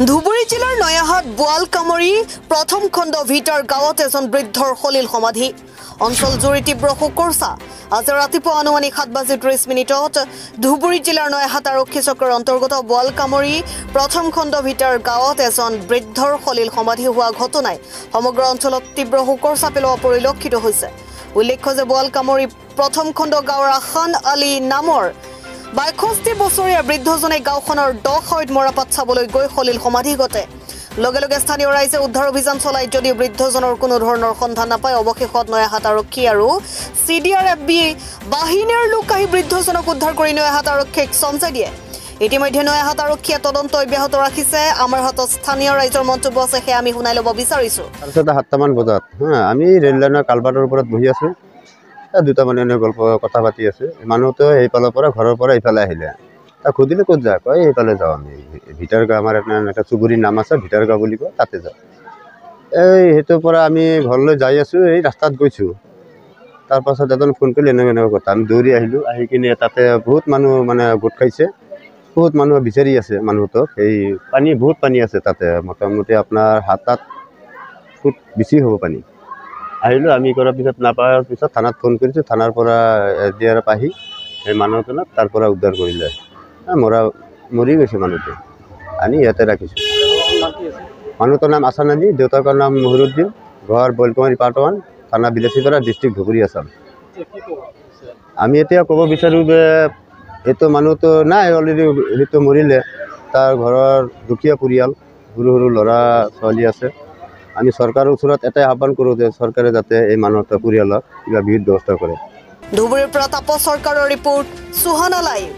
ধুবুৰী জিলাৰ নয়াহাট বোৱালকামৰী প্ৰথম খণ্ড ভিটাৰ গাঁৱত এজন বৃদ্ধৰ সলিল সমাধি অঞ্চল জুৰি তীব্ৰ শোকৰ ছাঁ আজি ৰাতিপুৱা আনুমানিক 7:30 ধুবুৰী জিলাৰ নয়াহাট আৰক্ষী চক্ৰৰ অন্তৰ্গত বোৱালকামৰী প্ৰথম খণ্ড ভিটাৰ গাঁৱত এজন বৃদ্ধৰ সলিল সমাধি হোৱা ঘটনাই সমগ্ৰ অঞ্চলত তীব্ৰ শোকৰ ছাঁ পেলোৱা পৰিলক্ষিত হৈছে উল্লেখ্য যে বোৱালকামৰী প্ৰথম খণ্ড গাঁৱৰ আখান আলী নামৰ ৬২ বছৰীয়া বৃদ্ধজনে গাঁওখনৰ দহৈত মৰাপাত চাবলৈ গৈ সলিল সমাধি ঘটে লগে লগে স্থানীয় ৰাইজে উদ্ধাৰ অভিযান চলাই যদিও বৃদ্ধজনৰ কোনো ধৰণৰ সন্ধান নাপায় অৱশেষত নয়াহাট আৰক্ষী আৰু CDRF বাহিনীৰ লোক আহি বৃদ্ধজনক উদ্ধাৰ কৰি নয়াহাট আৰক্ষীক চমজাই দিয়ে ইতিমধ্যে নয়াহাট আৰক্ষীয়ে তদন্ত অব্যাহত ৰাখিছে আমাৰ হাতত স্থানীয় ৰাইজৰ মন্তব্য আছে সেয়া আমি শুনাই ল'ব বিচাৰিছো তাৰপিছতে 7টামান বজাত আমি ৰেল লাইনৰ কালভাৰৰ ওপৰত বহি আছো দুটা মানুহে গল্প কথা পাতি আছে মানুহটো এইফালৰ পৰা ঘৰৰ পৰা এইফালে আহিলে তাক সুধিলে ক'ত যায় কয় এইফালে যাওঁ আমি ভিটাৰ গাঁও আমাৰ এটা চুবুৰীৰ নাম আছে ভিটাৰ গাঁও বুলি কয় তাতে যাওঁ সেইটোৰ পৰা আমি ঘৰলৈ যাই আছো এই ৰাস্তাত গৈছোঁ তাৰপাছত এজন ফোন কৰিলে এনেকুৱা কথা আমি দৌৰি আহিলোঁ আহি কিনে তাতে বহুত মানুহ মানে গোট খাইছে বহুত মানুহ বিচাৰি আছে মানুহটোক এই বহুত পানী আছে তাতে মোটামুটি আপোনাৰ 7-8 ফুট বেছি হ'ব পানী আহিলোঁ আমি কৰাৰ পিছত নাপাৱাৰ পিছত থানাত ফোন কৰিছোঁ থানাৰ পৰা SDRF আহি সেই মানুহজনক তাৰ পৰা উদ্ধাৰ কৰিলে মৰি গৈছে মানুহটো আনি ইয়াতে ৰাখিছোঁ মানুহটোৰ নাম আছান আলী দেউতাকৰ নাম মহিৰুদ্দিন ঘৰ বোৱালকামৰী পাৰ্ট 1 থানা বিলাসীপাৰা ডিষ্ট্ৰিক্ট ধুবুৰী আছাম আমি এতিয়া ক'ব বিচাৰোঁ যে এইটো মানুহটো নাই অলৰেডি সেইটো মৰিলে তাৰ ঘৰৰ দুখীয়া পৰিয়াল সৰু সৰু ল'ৰা ছোৱালী আছে আমি চৰকাৰৰ ওচৰত এটাই আহ্বান কৰোঁ যে চৰকাৰে যাতে এই মানুহৰ পৰিয়ালক কিবা বিহিত ব্যৱস্থা কৰে ধুবুৰীৰ পৰা তাপস চৰকাৰৰ ৰিপৰ্ট সুহানা লাইভ